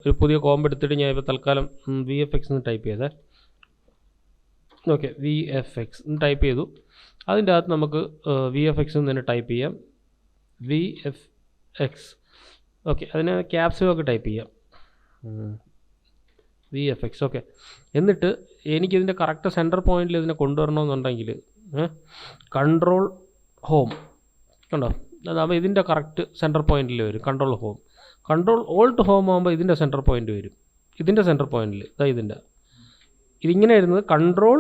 ഒരു പുതിയ കോംബ് എടുത്തിട്ട് ഞാൻ ഇപ്പോൾ തൽക്കാലം വി എഫ് എക്സ് എന്ന് ടൈപ്പ് ചെയ്തേ. ഓക്കെ, വി എഫ് എക്സ് എന്ന് ടൈപ്പ് ചെയ്തു. അതിൻ്റെ അകത്ത് നമുക്ക് വി എഫ് എക്സ് എന്ന് തന്നെ ടൈപ്പ് ചെയ്യാം. V F X. ഓക്കെ, അതിന് ക്യാപ്സിലൊക്കെ ടൈപ്പ് ചെയ്യാം. V F X. ഓക്കെ, എന്നിട്ട് എനിക്കിതിൻ്റെ കറക്റ്റ് സെൻറ്റർ പോയിൻറ്റിൽ ഇതിനെ കൊണ്ടുവരണമെന്നുണ്ടെങ്കിൽ കൺട്രോൾ ഹോം കണ്ടോ, അതാകുമ്പോൾ ഇതിൻ്റെ കറക്റ്റ് സെൻറ്റർ പോയിൻറ്റിൽ വരും. Control home, control Alt home ആകുമ്പോൾ ഇതിൻ്റെ സെൻറ്റർ പോയിൻറ്റ് വരും. ഇതിൻ്റെ സെൻറ്റർ പോയിൻറ്റിൽ ഇതിൻ്റെ ഇതിങ്ങനെ വരുന്നത് കൺട്രോൾ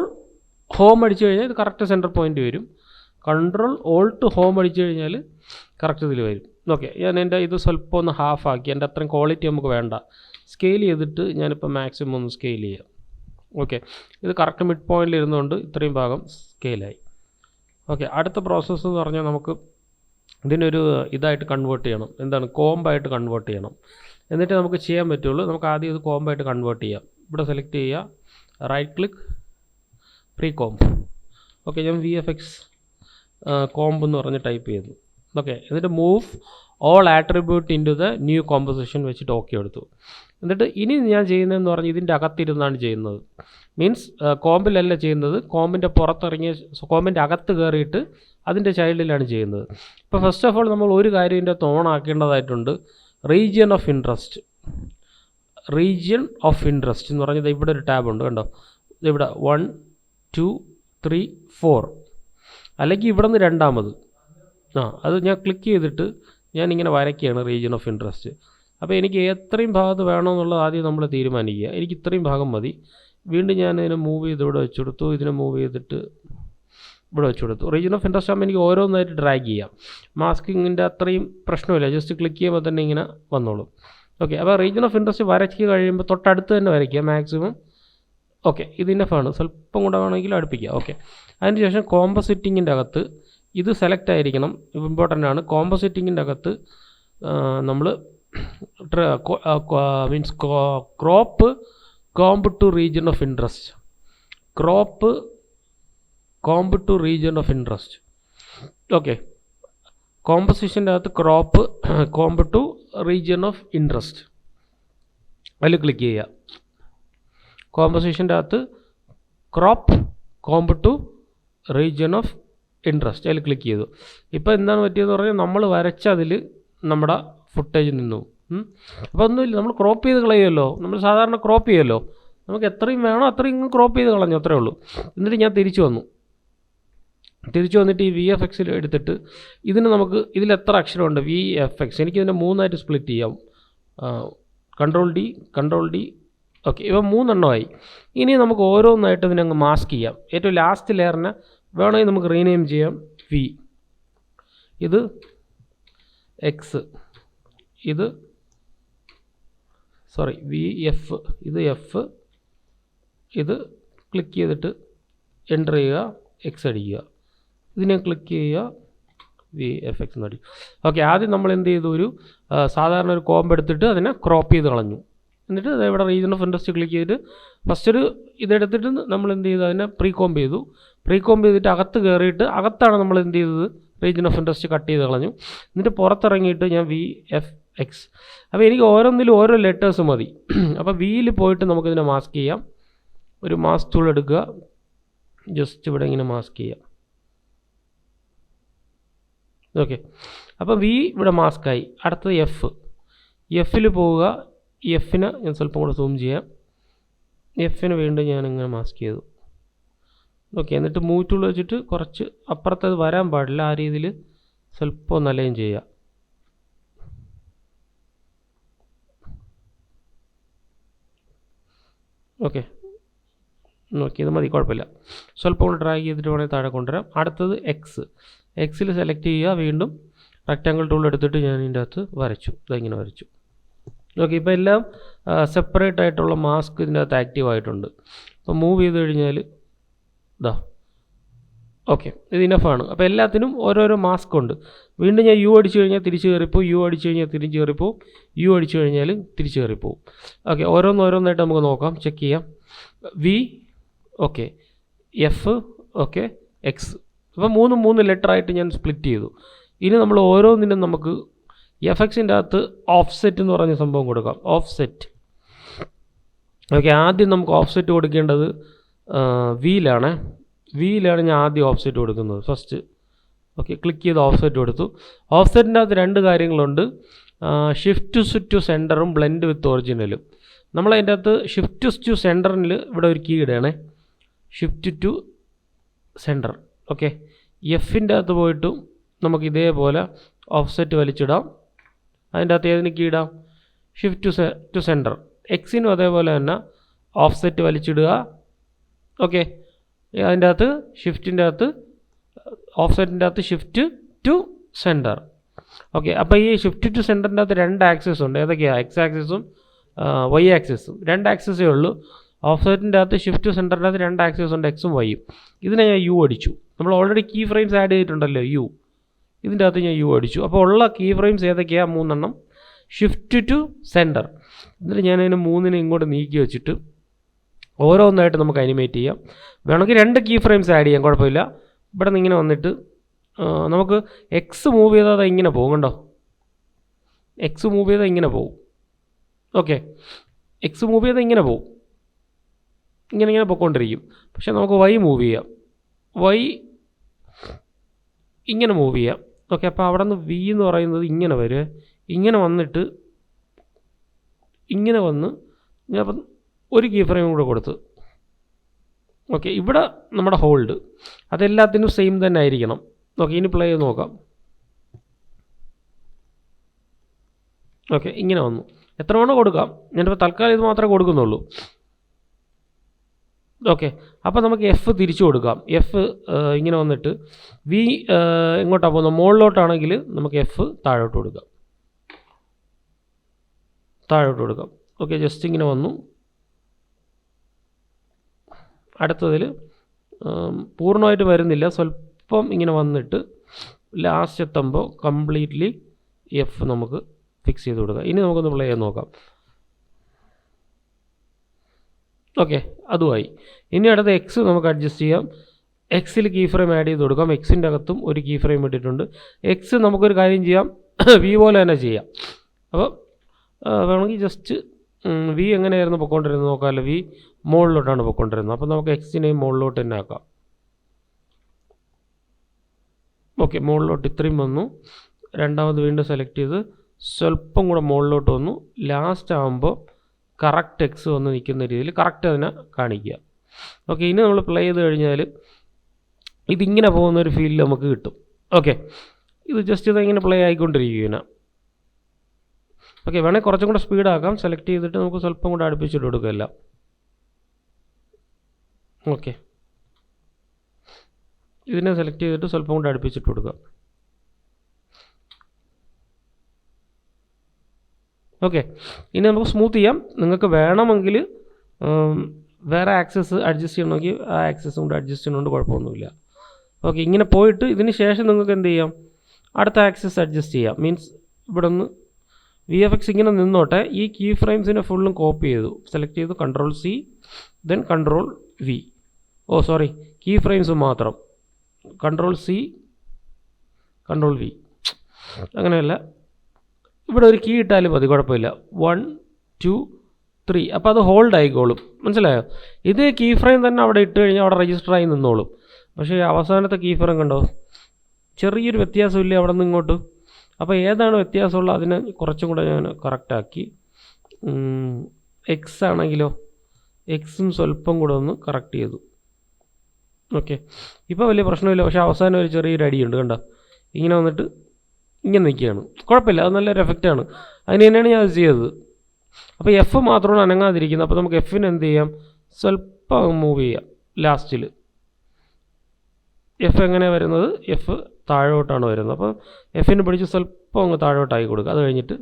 ഹോം അടിച്ചു കഴിഞ്ഞാൽ ഇത് കറക്റ്റ് സെൻറ്റർ പോയിൻറ്റ് വരും. കൺട്രോൾ ഓൾട്ട് ഹോം അടിച്ചു കഴിഞ്ഞാൽ കറക്റ്റ് ഇതിൽ വരും. ഓക്കെ, ഞാൻ എൻ്റെ ഇത് സ്വല്പം ഒന്ന് ഹാഫ് ആക്കി. എൻ്റെ അത്രയും ക്വാളിറ്റി നമുക്ക് വേണ്ട. സ്കെയിൽ ചെയ്തിട്ട് ഞാനിപ്പോൾ മാക്സിമം ഒന്ന് സ്കെയിൽ ചെയ്യാം. ഓക്കെ, ഇത് കറക്റ്റ് മിഡ് പോയിൻറ്റിൽ ഇരുന്നുകൊണ്ട് ഇത്രയും ഭാഗം സ്കെയിലായി. ഓക്കെ, അടുത്ത പ്രോസസ്സ് എന്ന് പറഞ്ഞാൽ നമുക്ക് ഇതിനൊരു ഇതായിട്ട് കൺവേർട്ട് ചെയ്യണം. എന്താണ്, കോംബായിട്ട് കൺവേർട്ട് ചെയ്യണം. എന്നിട്ട് നമുക്ക് ചെയ്യാൻ പറ്റുള്ളൂ. നമുക്ക് ആദ്യം ഇത് കോംബായിട്ട് കൺവേർട്ട് ചെയ്യാം. ഇവിടെ സെലക്ട് ചെയ്യുക, right click, pre comp. Okay, ഞാൻ വി എഫ് എക്സ് കോംബ് എന്ന് പറഞ്ഞ് ടൈപ്പ് ചെയ്തു. ഓക്കെ, എന്നിട്ട് move all attribute in to the new composition വെച്ചിട്ട് ഓക്കെ എടുത്തു. എന്നിട്ട് ഇനി ഞാൻ ചെയ്യുന്നതെന്ന് പറഞ്ഞാൽ ഇതിൻ്റെ അകത്തിരുന്നാണ് ചെയ്യുന്നത്. മീൻസ് കോമ്പിലല്ല ചെയ്യുന്നത്, കോമ്പിൻ്റെ പുറത്തിറങ്ങിയ കോമ്പിൻ്റെ അകത്ത് കയറിയിട്ട് അതിൻ്റെ ചൈൽഡിലാണ് ചെയ്യുന്നത്. ഇപ്പോൾ ഫസ്റ്റ് ഓഫ് ഓൾ നമ്മൾ ഒരു കാര്യം ഇതിൻ്റെ ഓൺ ആക്കേണ്ടതായിട്ടുണ്ട്. Region of interest. Region of interest എന്ന് പറഞ്ഞത് ഇവിടെ ഒരു ടാബ് ഉണ്ട് കണ്ടോ, ഇവിടെ 1 2 3 4, അല്ലെങ്കിൽ ഇവിടെ നിന്ന് രണ്ടാമത് അത് ഞാൻ ക്ലിക്ക് ചെയ്തിട്ട് ഞാനിങ്ങനെ വരയ്ക്കുകയാണ് റീജിയൻ ഓഫ് ഇൻട്രസ്റ്റ്. അപ്പോൾ എനിക്ക് എത്രയും ഭാഗത്ത് വേണമെന്നുള്ളത് ആദ്യം നമ്മൾ തീരുമാനിക്കുക. എനിക്ക് ഇത്രയും ഭാഗം മതി. വീണ്ടും ഞാൻ ഇതിനെ മൂവ് ചെയ്ത് ഇവിടെ വെച്ച് കൊടുത്തു. ഇതിനെ മൂവ് ചെയ്തിട്ട് ഇവിടെ വെച്ച് കൊടുത്തു. റീജിയൻ ഓഫ് ഇൻട്രസ്റ്റ് ആകുമ്പോൾ എനിക്ക് ഓരോന്നായിട്ട് ഡ്രാഗ് ചെയ്യാം. മാസ്കിങ്ങിൻ്റെ അത്രയും പ്രശ്നമില്ല, ജസ്റ്റ് ക്ലിക്ക് ചെയ്യുമ്പോൾ തന്നെ ഇങ്ങനെ വന്നോളും. ഓക്കെ, അപ്പോൾ റീജിയൻ ഓഫ് ഇൻട്രസ്റ്റ് വരച്ച് കഴിയുമ്പോൾ തൊട്ടടുത്ത് തന്നെ വരയ്ക്കുക മാക്സിമം. ഓക്കെ, ഇത് ഇനഫാണ്. സ്വല്പം കൂടെ വേണമെങ്കിൽ അടുപ്പിക്കുക. ഓക്കെ, അതിനുശേഷം കോമ്പോസിറ്റിങ്ങിൻ്റെ അകത്ത് ഇത് സെലക്ട് ആയിരിക്കണം, ഇമ്പോർട്ടൻ്റ് ആണ്. കോമ്പോസിറ്റിങ്ങിൻ്റെ അകത്ത് നമ്മൾ means crop comp to region of interest. Crop comp to region of interest. Okay, കോമ്പോസിഷൻ്റെ അകത്ത് crop comp to region of interest അതിൽ ക്ലിക്ക് ചെയ്യുക. കോമ്പോസിഷൻ്റെ അകത്ത് crop comp to region of interest അതിൽ ക്ലിക്ക് ചെയ്തു. ഇപ്പോൾ എന്താണ് പറ്റിയതെന്ന് പറഞ്ഞാൽ നമ്മൾ വരച്ച അതിൽ നമ്മുടെ ഫുട്ടേജ് നിന്നു. അപ്പോൾ ഒന്നുമില്ല, നമ്മൾ ക്രോപ്പ് ചെയ്ത് കളയുമല്ലോ. നമ്മൾ സാധാരണ ക്രോപ്പ് ചെയ്യുമല്ലോ, നമുക്ക് എത്രയും വേണോ അത്രയും ക്രോപ്പ് ചെയ്ത് കളഞ്ഞു, അത്രേ ഉള്ളൂ. എന്നിട്ട് ഞാൻ തിരിച്ചു വന്നിട്ട് ഈ വി എഫ് എക്സിൽ എടുത്തിട്ട് ഇതിന് നമുക്ക് ഇതിൽ എത്ര അക്ഷരമുണ്ട് വി എഫ് എക്സ്, എനിക്കിതിനെ 3ആയിട്ട് സ്പ്ലിറ്റ് ചെയ്യാം. Control D. ഓക്കെ, ഇവ 3 എണ്ണമായി. ഇനി നമുക്ക് ഓരോന്നായിട്ട് ഇതിനങ്ങ് മാസ്ക് ചെയ്യാം. ഏറ്റവും ലാസ്റ്റ് ലെയറിനെ വേണമെങ്കിൽ നമുക്ക് റീനെയിം ചെയ്യാം. വി, ഇത് എക്സ്, ഇത് വി എഫ്, ഇത് എഫ്, ഇത് ക്ലിക്ക് ചെയ്തിട്ട് എൻ്റർ ചെയ്യുക, എക്സ് അടിക്കുക. ഇതിനെ ക്ലിക്ക് ചെയ്യുക, വി എഫ് എക്സ് എന്ന് അടിക്കും. ഓക്കെ, ആദ്യം നമ്മൾ എന്ത് ചെയ്തു, ഒരു സാധാരണ ഒരു കോംബ് എടുത്തിട്ട് അതിനെ ക്രോപ്പ് ചെയ്ത് കളഞ്ഞു. എന്നിട്ട് ഇവിടെ റീജിയൻ ഓഫ് ഇൻട്രസ്റ്റ് ക്ലിക്ക് ചെയ്തിട്ട് ഫസ്റ്റ് ഒരു ഇതെടുത്തിട്ട് നമ്മൾ എന്ത് ചെയ്തു, അതിനെ പ്രീ കോംബ് ചെയ്തിട്ട് അകത്ത് കയറിയിട്ട് അകത്താണ് നമ്മൾ എന്ത് ചെയ്തത്, റീജിയൻ ഓഫ് ഇൻട്രസ്റ്റ് കട്ട് ചെയ്ത് കളഞ്ഞു. എന്നിട്ട് പുറത്തിറങ്ങിയിട്ട് ഞാൻ വി എഫ് എക്സ്. അപ്പോൾ എനിക്ക് ഓരോന്നിലും ഓരോ ലെറ്റേഴ്സ് മതി. അപ്പോൾ വിയിൽ പോയിട്ട് നമുക്കിതിനെ മാസ്ക് ചെയ്യാം. ഒരു മാസ്ക് ടൂൾ എടുക്കുക, ജസ്റ്റ് ഇവിടെ ഇങ്ങനെ മാസ്ക് ചെയ്യാം. ഓക്കെ, അപ്പോൾ വി ഇവിടെ മാസ്കായി. അടുത്തത് എഫിൽ പോവുക. എഫിന് ഞാൻ സ്വല്പം കൂടെ സൂം ചെയ്യാം. എഫിന് വീണ്ടും ഞാനിങ്ങനെ മാസ്ക് ചെയ്തു. ഓക്കെ, എന്നിട്ട് മൂവ് ടൂൾ വെച്ചിട്ട് കുറച്ച് അപ്പുറത്തത് വരാൻ പാടില്ല, ആ രീതിയിൽ സ്വല്പം ഒന്ന് അലൈൻ ചെയ്യുക. ഓക്കെ, ഇത് മതി, കുഴപ്പമില്ല. സ്വല്പം കൂടെ ഡ്രാഗ് ചെയ്തിട്ട് വേണമെങ്കിൽ താഴെ കൊണ്ടുവരാം. അടുത്തത് എക്സിൽ സെലക്ട് ചെയ്യുക. വീണ്ടും റെക്റ്റാങ്കിൾ ടൂൾ എടുത്തിട്ട് ഞാൻ ഇതിൻ്റെ അകത്ത് വരച്ചു. ഇതെങ്ങനെ വരച്ചു. ഓക്കെ, ഇപ്പോൾ എല്ലാം സെപ്പറേറ്റ് ആയിട്ടുള്ള മാസ്ക് ഇതിൻ്റെ അകത്ത് ആക്റ്റീവ് ആയിട്ടുണ്ട്. അപ്പോൾ മൂവ് ചെയ്ത് കഴിഞ്ഞാൽ ഇതാ. ഓക്കെ, ഇത് ഇനഫാണ്. അപ്പോൾ എല്ലാത്തിനും ഓരോരോ മാസ്ക് ഉണ്ട്. വീണ്ടും ഞാൻ യു അടിച്ചു കഴിഞ്ഞാൽ തിരിച്ച് കയറിപ്പോവും, യു അടിച്ചു കഴിഞ്ഞാൽ തിരിച്ച് കയറിപ്പോവും, യു അടിച്ചു കഴിഞ്ഞാൽ തിരിച്ച് കയറിപ്പോവും. ഓക്കെ, ഓരോന്നായിട്ട് നമുക്ക് നോക്കാം, ചെക്ക് ചെയ്യാം. V, okay, F, okay, X. അപ്പോൾ 3 ലെറ്ററായിട്ട് ഞാൻ സ്പ്ലിറ്റ് ചെയ്തു. ഇനി നമ്മൾ ഓരോന്നിനും നമുക്ക് എഫ് എക്സിൻ്റെ അകത്ത് ഓഫ് സെറ്റ് എന്ന് പറഞ്ഞ സംഭവം കൊടുക്കാം. ഓഫ് സെറ്റ് ഓക്കെ, ആദ്യം നമുക്ക് ഓഫ്സെറ്റ് കൊടുക്കേണ്ടത് വിയിലാണ്. വിയിലാണ് ഞാൻ ആദ്യം ഓഫ്സെറ്റ് കൊടുക്കുന്നത് ഫസ്റ്റ്. ഓക്കെ, ക്ലിക്ക് ചെയ്ത് ഓഫ്സെറ്റ് കൊടുത്തു. ഓഫ്സെറ്റിൻ്റെ അകത്ത് രണ്ട് കാര്യങ്ങളുണ്ട്, ഷിഫ്റ്റ് ടു സെൻറ്ററും ബ്ലെൻഡ് വിത്ത് ഒറിജിനലും. നമ്മളതിൻ്റെ അകത്ത് ഷിഫ്റ്റ് ടു സെൻറ്ററിൽ ഇവിടെ ഒരു കീ ഇടണേ, ഷിഫ്റ്റ് ടു സെൻറ്റർ. ഓക്കെ, എഫിൻ്റെ അകത്ത് പോയിട്ടും നമുക്ക് ഇതേപോലെ ഓഫ്സെറ്റ് വലിച്ചിടാം. അതിൻ്റെ അകത്ത് ഏതിന് കീ ഇടാം? Shift to centre. എക്സിനും അതേപോലെ തന്നെ ഓഫ്സെറ്റ് വലിച്ചിടുക. ഓക്കെ, അതിൻ്റെ അകത്ത് ഷിഫ്റ്റിൻ്റെ അകത്ത് ഓഫ്സെറ്റിൻ്റെ അകത്ത് ഷിഫ്റ്റ് ടു സെൻറ്റർ. ഓക്കെ, അപ്പോൾ ഈ ഷിഫ്റ്റ് ടു സെൻറ്ററിൻ്റെ അകത്ത് രണ്ട് ആക്സിസ് ഉണ്ട്. ഏതൊക്കെയാണ്? എക്സ് ആക്സിസും വൈ ആക്സിസും. രണ്ട് ആക്സിസേ ഉള്ളൂ. ഓഫ്സെറ്റിൻ്റെ അകത്ത് ഷിഫ്റ്റ് ടു സെൻറ്ററിൻ്റെ അകത്ത് രണ്ട് ആക്സിസ് ഉണ്ട്, എക്സും വൈയും. ഇതിനെ ഞാൻ യു അടിച്ചു. നമ്മൾ ഓൾറെഡി കീ ഫ്രെയിംസ് ആഡ് ചെയ്തിട്ടുണ്ടല്ലോ യു, ഇതിൻ്റെ അകത്ത് ഞാൻ യു അടിച്ചു. അപ്പോൾ ഉള്ള കീ ഫ്രെയിംസ് ഏതൊക്കെയാണ്? 3 എണ്ണം. Shift to centre. എന്നിട്ട് ഞാനതിന് 3നെ ഇങ്ങോട്ട് നീക്കി വെച്ചിട്ട് ഓരോന്നായിട്ട് നമുക്ക് അനിമേറ്റ് ചെയ്യാം. വേണമെങ്കിൽ 2 കീ ഫ്രെയിംസ് ആഡ് ചെയ്യാം, കുഴപ്പമില്ല. ഇവിടെ നിന്ന് ഇങ്ങനെ വന്നിട്ട് നമുക്ക് എക്സ് മൂവ് ചെയ്താൽ അത് ഇങ്ങനെ പോകും. കണ്ടോ, എക്സ് മൂവ് ചെയ്താൽ ഇങ്ങനെ പോകും. ഓക്കെ, എക്സ് മൂവ് ചെയ്താൽ ഇങ്ങനെ പോകും, ഇങ്ങനെ പൊയ്ക്കൊണ്ടിരിക്കും. പക്ഷേ നമുക്ക് വൈ മൂവ് ചെയ്യാം, വൈ ഇങ്ങനെ മൂവ് ചെയ്യാം. ഓക്കെ, അപ്പോൾ അവിടെ നിന്ന് വി എന്ന് പറയുന്നത് ഇങ്ങനെ വരും, ഇങ്ങനെ വന്നിട്ട് ഇങ്ങനെ വന്ന് ഞാൻ അപ്പം ഒരു കീ ഫ്രെയിം കൂടെ കൊടുത്ത്. ഓക്കെ, ഇവിടെ നമ്മുടെ ഹോൾഡ് അതെല്ലാത്തിനും സെയിം തന്നെ ആയിരിക്കണം. ഓക്കെ, ഇനി പ്ലേ ചെയ്ത് നോക്കാം. ഓക്കെ, ഇങ്ങനെ വന്നു. എത്ര വേണോ കൊടുക്കാം, ഞാനിപ്പോൾ തൽക്കാലം ഇത് മാത്രമേ കൊടുക്കുന്നുള്ളൂ. ഓക്കെ, അപ്പോൾ നമുക്ക് എഫ് തിരിച്ചു കൊടുക്കാം. എഫ് ഇങ്ങനെ വന്നിട്ട് വി എങ്ങോട്ടാണ് പോകുന്നത്? മുകളിലോട്ടാണെങ്കിൽ നമുക്ക് എഫ് താഴോട്ട് കൊടുക്കാം, താഴോട്ട് കൊടുക്കാം. ഓക്കെ, ജസ്റ്റ് ഇങ്ങനെ വന്നു. അടുത്തതിൽ പൂർണ്ണമായിട്ട് വരുന്നില്ല, സ്വല്പം ഇങ്ങനെ വന്നിട്ട് ലാസ്റ്റ് എത്തുമ്പോൾ കംപ്ലീറ്റ്ലി എഫ് നമുക്ക് ഫിക്സ് ചെയ്ത് കൊടുക്കാം. ഇനി നമുക്കൊന്ന് പ്ലേ ചെയ്ത് നോക്കാം. ഓക്കെ, അതുമായി. ഇനി അടുത്ത എക്സ് നമുക്ക് അഡ്ജസ്റ്റ് ചെയ്യാം. എക്സിൽ കീ ഫ്രെയിം ആഡ് ചെയ്ത് കൊടുക്കാം. എക്സിൻ്റെ അകത്തും ഒരു കീ ഫ്രെയിം ഇട്ടിട്ടുണ്ട്. എക്സ് നമുക്കൊരു കാര്യം ചെയ്യാം, വി പോലെ തന്നെ ചെയ്യാം. അപ്പോൾ വേണമെങ്കിൽ ജസ്റ്റ് വി എങ്ങനെയായിരുന്നു പൊയ്ക്കൊണ്ടിരുന്നത് നോക്കാമല്ലോ. വി മുകളിലോട്ടാണ് പൊയ്ക്കൊണ്ടിരുന്നത്, അപ്പോൾ നമുക്ക് എക്സിനെയും മുകളിലോട്ട് തന്നെ ആക്കാം. ഓക്കെ, മുകളിലോട്ട് ഇത്രയും വന്നു. രണ്ടാമത് വീണ്ടും സെലക്ട് ചെയ്ത് സ്വല്പം കൂടെ മുകളിലോട്ട് വന്നു. ലാസ്റ്റ് ആകുമ്പോൾ കറക്റ്റ് എക്സ് വന്ന് നിൽക്കുന്ന രീതിയിൽ കറക്റ്റ് അതിനെ കാണിക്കുക. ഓക്കെ, ഇനി നമ്മൾ പ്ലേ ചെയ്ത് കഴിഞ്ഞാൽ ഇതിങ്ങനെ പോകുന്നൊരു ഫീൽ നമുക്ക് കിട്ടും. ഓക്കെ, ഇത് ജസ്റ്റ് ഇതിങ്ങനെ പ്ലേ ആയിക്കൊണ്ടിരിക്കുകയാണ്. ഓക്കെ, വേണമെങ്കിൽ കുറച്ചും കൂടെ സ്പീഡാക്കാം. സെലക്ട് ചെയ്തിട്ട് നമുക്ക് സ്വല്പം കൂടെ അടുപ്പിച്ചിട്ട് കൊടുക്കുകയല്ല. ഓക്കെ, ഇതിനെ സെലക്ട് ചെയ്തിട്ട് സ്വല്പം കൂടെ അടുപ്പിച്ചിട്ട് കൊടുക്കുക. ഓക്കെ, ഇനി നമുക്ക് സ്മൂത്ത് ചെയ്യാം. നിങ്ങൾക്ക് വേണമെങ്കിൽ വേറെ ആക്സസ് അഡ്ജസ്റ്റ് ചെയ്യണമെങ്കിൽ ആ ആക്സസും കൂടെ അഡ്ജസ്റ്റ് ചെയ്യുന്നതുകൊണ്ട് കുഴപ്പമൊന്നുമില്ല. ഓക്കെ, ഇങ്ങനെ പോയിട്ട് ഇതിന് ശേഷം നിങ്ങൾക്ക് എന്ത് ചെയ്യാം? അടുത്ത ആക്സസ് അഡ്ജസ്റ്റ് ചെയ്യാം. മീൻസ് ഇവിടെ നിന്ന് വി എഫ് എക്സ് ഇങ്ങനെ നിന്നോട്ടെ. ഈ കീ ഫ്രെയിംസിനെ ഫുള്ളും കോപ്പി ചെയ്തു, സെലക്ട് ചെയ്തു, control C, then control V. Sorry, key frames മാത്രം, കൺട്രോൾ സി, കൺട്രോൾ വി. അങ്ങനെയല്ല, ഇവിടെ ഒരു കീ ഇട്ടാലും മതി, കുഴപ്പമില്ല. 1 2 3. അപ്പോൾ അത് ഹോൾഡ് ആയിക്കോളും, മനസ്സിലായോ? ഇത് കീ ഫ്രെയിം തന്നെ അവിടെ ഇട്ട് കഴിഞ്ഞാൽ അവിടെ രജിസ്റ്റർ ആയി നിന്നോളും. പക്ഷേ അവസാനത്തെ കീ ഫ്രെയിം കണ്ടോ, ചെറിയൊരു വ്യത്യാസമില്ല അവിടെ നിന്ന് ഇങ്ങോട്ട്. അപ്പോൾ ഏതാണ് വ്യത്യാസമുള്ളത് അതിനെ കുറച്ചും കൂടെ ഞാൻ കറക്റ്റാക്കി. എക്സ് ആണെങ്കിലോ, എക്സും സ്വല്പം കൂടെ ഒന്ന് കറക്റ്റ് ചെയ്തു. ഓക്കെ, ഇപ്പോൾ വലിയ പ്രശ്നമില്ല. പക്ഷേ അവസാനം ഒരു ചെറിയൊരു അടിയുണ്ട്, കണ്ടോ? ഇങ്ങനെ വന്നിട്ട് ഇങ്ങനെ നിൽക്കുകയാണ്. കുഴപ്പമില്ല, അത് നല്ലൊരു എഫക്റ്റാണ്. അതിന് തന്നെയാണ് ഞാൻ അത് ചെയ്തത്. അപ്പോൾ എഫ് മാത്രമാണ് അനങ്ങാതിരിക്കുന്നത്. അപ്പോൾ നമുക്ക് എഫിന് എന്ത് ചെയ്യാം? സ്വല്പം മൂവ് ചെയ്യാം. ലാസ്റ്റിൽ എഫ് എങ്ങനെയാണ് വരുന്നത്? എഫ് താഴോട്ടാണ് വരുന്നത്. അപ്പോൾ എഫിന് പിടിച്ച് സ്വല്പം അങ്ങ് താഴോട്ടായി കൊടുക്കുക. അത് കഴിഞ്ഞിട്ട്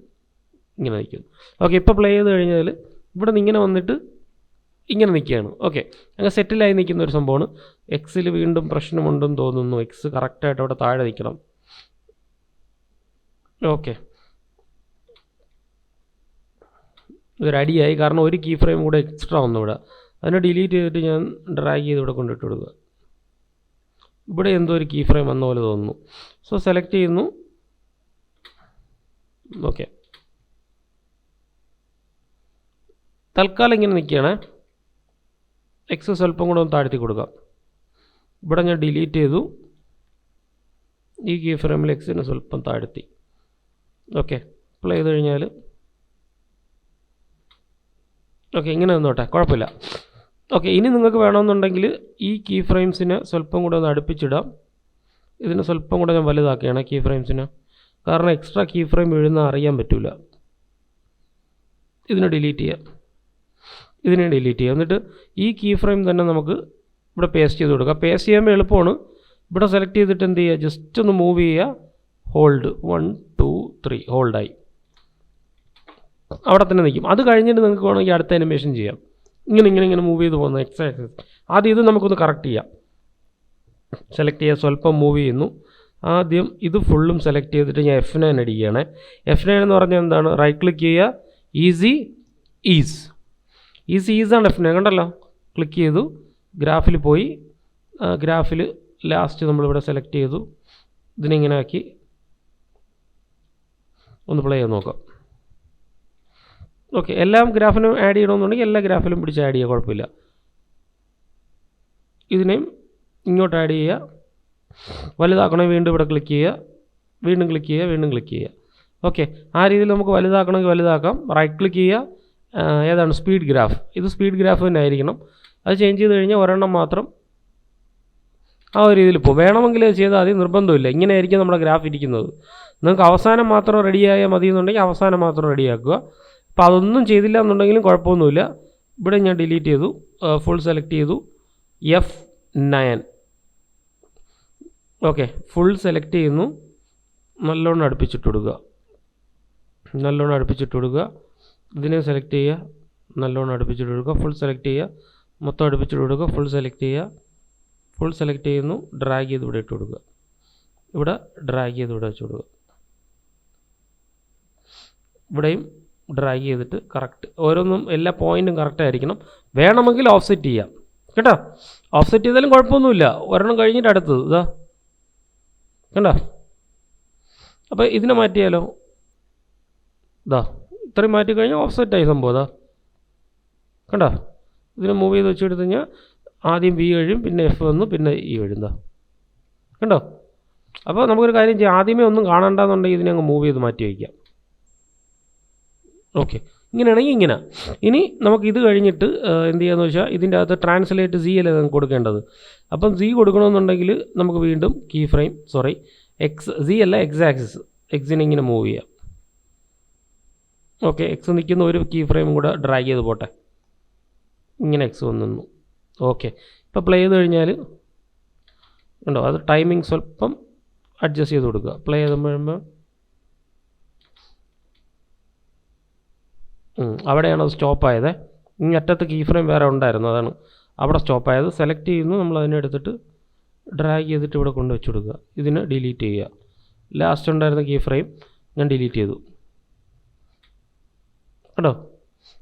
ഇങ്ങനെ നിൽക്കുന്നു. ഓക്കെ, ഇപ്പോൾ പ്ലേ ചെയ്ത് കഴിഞ്ഞാൽ ഇവിടെ നിന്ന് ഇങ്ങനെ വന്നിട്ട് ഇങ്ങനെ നിൽക്കുകയാണ്. ഓക്കെ, അങ്ങനെ സെറ്റിലായി നിൽക്കുന്ന ഒരു സംഭവമാണ്. എക്സിൽ വീണ്ടും പ്രശ്നമുണ്ടെന്ന് തോന്നുന്നു. എക്സ് കറക്റ്റായിട്ട് അവിടെ താഴെ നിൽക്കണം. ഓക്കെ, ഇതൊരടിയായി, കാരണം ഒരു കീ ഫ്രെയിം കൂടെ എക്സ്ട്രാ വന്നു ഇവിടെ. അതിനെ ഡിലീറ്റ് ചെയ്തിട്ട് ഞാൻ ഡ്രാഗ് ചെയ്ത് ഇവിടെ കൊണ്ടിട്ട് കൊടുക്കുക. ഇവിടെ എന്തോ ഒരു കീ ഫ്രെയിം വന്ന പോലെ തോന്നുന്നു. സോ സെലക്ട് ചെയ്യുന്നു. ഓക്കെ, തൽക്കാലം ഇങ്ങനെ നിൽക്കുകയാണ്. എക്സ് സ്വല്പം കൂടെ ഒന്ന് താഴ്ത്തി കൊടുക്കാം. ഇവിടെ ഞാൻ ഡിലീറ്റ് ചെയ്തു. ഈ കീ ഫ്രെയിമിൽ എക്സിനെ സ്വല്പം താഴ്ത്തി. ഓക്കെ, പ്ലേ ചെയ്ത് കഴിഞ്ഞാൽ ഓക്കെ ഇങ്ങനെ നിന്നോട്ടെ, കുഴപ്പമില്ല. ഓക്കെ, ഇനി നിങ്ങൾക്ക് വേണമെന്നുണ്ടെങ്കിൽ ഈ കീ ഫ്രെയിംസിനെ സ്വല്പം കൂടെ ഒന്ന് അടുപ്പിച്ചിടാം. ഇതിനെ സ്വല്പം കൂടെ ഞാൻ വലുതാക്കുകയാണ് കീ ഫ്രെയിംസിനെ, കാരണം എക്സ്ട്രാ കീ ഫ്രെയിം വീഴുന്ന അറിയാൻ പറ്റില്ല. ഇതിനെ ഡിലീറ്റ് ചെയ്യാം, ഇതിനെ ഡിലീറ്റ് ചെയ്യാം. എന്നിട്ട് ഈ കീ ഫ്രെയിം തന്നെ നമുക്ക് ഇവിടെ പേസ്റ്റ് ചെയ്ത് കൊടുക്കാം. പേസ്റ്റ് ചെയ്യുമ്പോൾ എളുപ്പമാണ്. ഇവിടെ സെലക്ട് ചെയ്തിട്ട് എന്ത് ചെയ്യുക, ജസ്റ്റ് ഒന്ന് മൂവ് ചെയ്യുക, ഹോൾഡ് 1 2 3 ഹോൾഡായി അവിടെ തന്നെ നിൽക്കും. അത് കഴിഞ്ഞിട്ട് നിങ്ങൾക്ക് വേണമെങ്കിൽ അടുത്ത അനിമേഷൻ ചെയ്യാം. ഇങ്ങനെ മൂവ് ചെയ്ത് പോകുന്ന എക്സ് ആക്സിസ്. ആദ്യം ഇത് നമുക്കൊന്ന് കറക്റ്റ് ചെയ്യാം. സെലക്ട് ചെയ്യുക, സ്വല്പം മൂവ് ചെയ്യുന്നു. ആദ്യം ഇത് ഫുള്ളും സെലക്ട് ചെയ്തിട്ട് ഞാൻ F9 അടിക്കുകയാണ്. F9 എന്ന് പറഞ്ഞാൽ എന്താണ്, റൈറ്റ് ക്ലിക്ക് ചെയ്യുക, ഈസാണ് F9 കണ്ടല്ലോ. ക്ലിക്ക് ചെയ്തു, ഗ്രാഫിൽ പോയി, ഗ്രാഫിൽ ലാസ്റ്റ് നമ്മളിവിടെ സെലക്ട് ചെയ്തു. ഇതിനിങ്ങനെ ആക്കി ഒന്ന് പ്ലേ ചെയ്ത് നോക്കാം. ഓക്കെ, എല്ലാം ഗ്രാഫിനും ആഡ് ചെയ്യണമെന്നുണ്ടെങ്കിൽ എല്ലാ ഗ്രാഫിലും പിടിച്ച് ആഡ് ചെയ്യുക, കുഴപ്പമില്ല. ഇതിനെയും ഇങ്ങോട്ട് ആഡ് ചെയ്യുക. വലുതാക്കണമെങ്കിൽ വീണ്ടും ഇവിടെ ക്ലിക്ക് ചെയ്യുക, വീണ്ടും ക്ലിക്ക് ചെയ്യുക. ഓക്കെ, ആ രീതിയിൽ നമുക്ക് വലുതാക്കണമെങ്കിൽ വലുതാക്കാം. റൈറ്റ് ക്ലിക്ക് ചെയ്യുക, ഏതാണ് സ്പീഡ് ഗ്രാഫ്, ഇത് സ്പീഡ് ഗ്രാഫ് തന്നെ ആയിരിക്കണം. അത് ചേഞ്ച് ചെയ്ത് കഴിഞ്ഞാൽ ഒരെണ്ണം മാത്രം ആ ഒരു രീതിയിൽ പോകും. വേണമെങ്കിൽ ചെയ്താൽ മതി, നിർബന്ധമില്ല. ഇങ്ങനെ ആയിരിക്കും നമ്മുടെ ഗ്രാഫ് ഇരിക്കുന്നത്. നിങ്ങൾക്ക് അവസാനം മാത്രം റെഡിയായാൽ മതി എന്നുണ്ടെങ്കിൽ അവസാനം മാത്രം റെഡിയാക്കുക. അപ്പോൾ അതൊന്നും ചെയ്തില്ല എന്നുണ്ടെങ്കിലും കുഴപ്പമൊന്നുമില്ല. ഇവിടെ ഞാൻ ഡിലീറ്റ് ചെയ്തു, ഫുൾ സെലക്ട് ചെയ്തു, F9. ഓക്കെ, ഫുൾ സെലക്ട് ചെയ്യുന്നു, നല്ലോണം അടുപ്പിച്ചിട്ട് കൊടുക്കുക. ഇതിനെ സെലക്ട് ചെയ്യുക, നല്ലോണം അടുപ്പിച്ചിട്ട് കൊടുക്കുക. ഫുൾ സെലക്ട് ചെയ്യുക, മൊത്തം അടുപ്പിച്ചിട്ട് കൊടുക്കുക. ഫുൾ സെലക്ട് ചെയ്യുന്നു, ഡ്രാഗ് ചെയ്ത് ഇവിടെ ഇട്ട് കൊടുക്കുക. ഇവിടെ ഡ്രാഗ് ചെയ്ത് ഇവിടെ വെച്ച് കൊടുക്കുക. ഇവിടെയും ഡ്രാഗ് ചെയ്തിട്ട് കറക്റ്റ്, ഓരോന്നും എല്ലാ പോയിൻറ്റും കറക്റ്റ് ആയിരിക്കണം. വേണമെങ്കിൽ ഓഫ്സെറ്റ് ചെയ്യാം കേട്ടോ. ഓഫ്സെറ്റ് ചെയ്താലും കുഴപ്പമൊന്നുമില്ല. ഒരെണ്ണം കഴിഞ്ഞിട്ട് അടുത്തത് ഇതാ കണ്ടോ. അപ്പോൾ ഇതിനെ മാറ്റിയാലോ, ഇതാ ഇത്രയും മാറ്റി കഴിഞ്ഞാൽ ഓഫ്സെറ്റായി സംഭവം. ഇതാ കണ്ടോ. ഇതിനെ മൂവ് ചെയ്ത് വെച്ചെടുത്ത് കഴിഞ്ഞാൽ ആദ്യം V കഴിയും, പിന്നെ F വന്നു, പിന്നെ E കഴിയും. ഇതാ കണ്ടോ. അപ്പോൾ നമുക്കൊരു കാര്യം ചെയ്യാം, ആദ്യമേ ഒന്നും കാണണ്ടെന്നുണ്ടെങ്കിൽ ഇതിനെ അങ്ങ് മൂവ് ചെയ്ത് മാറ്റി വയ്ക്കാം. ഓക്കെ, ഇങ്ങനെയാണെങ്കിൽ ഇങ്ങനെ. ഇനി നമുക്ക് ഇത് കഴിഞ്ഞിട്ട് എന്ത് ചെയ്യാന്ന് വെച്ചാൽ, ഇതിൻ്റെ അകത്ത് ട്രാൻസ്ലേറ്റ് Z അല്ലേ നമുക്ക് കൊടുക്കേണ്ടത്. അപ്പം Z കൊടുക്കണമെന്നുണ്ടെങ്കിൽ നമുക്ക് വീണ്ടും കീ ഫ്രെയിം Z അല്ല എക്സ് ആക്സിസ്, എക്സിനെ ഇങ്ങനെ മൂവ് ചെയ്യാം. ഓക്കെ, എക്സ് നിൽക്കുന്ന ഒരു കീ ഫ്രെയിമും കൂടെ ഡ്രാഗ് ചെയ്ത് പോട്ടെ. ഇങ്ങനെ എക്സ് വന്നു. ഓക്കെ, ഇപ്പോൾ പ്ലേ ചെയ്ത് കഴിഞ്ഞാൽ ഉണ്ടോ, അത് ടൈമിംഗ് സ്വല്പം അഡ്ജസ്റ്റ് ചെയ്ത് കൊടുക്കുക. പ്ലേ ചെയ്ത് കഴിയുമ്പോൾ അവിടെയാണ് അത് സ്റ്റോപ്പായത്. ഇനി അറ്റത്ത് കീ ഫ്രെയിം വേറെ ഉണ്ടായിരുന്നു, അതാണ് അവിടെ സ്റ്റോപ്പായത്. സെലക്ട് ചെയ്യുന്നു, നമ്മൾ അതിനെ എടുത്തിട്ട് ഡ്രാഗ് ചെയ്തിട്ട് ഇവിടെ കൊണ്ട് വെച്ച് കൊടുക്കുക. ഇതിന് ഡിലീറ്റ് ചെയ്യുക. ലാസ്റ്റ് ഉണ്ടായിരുന്ന കീ ഫ്രെയിം ഞാൻ ഡിലീറ്റ് ചെയ്തു കേട്ടോ.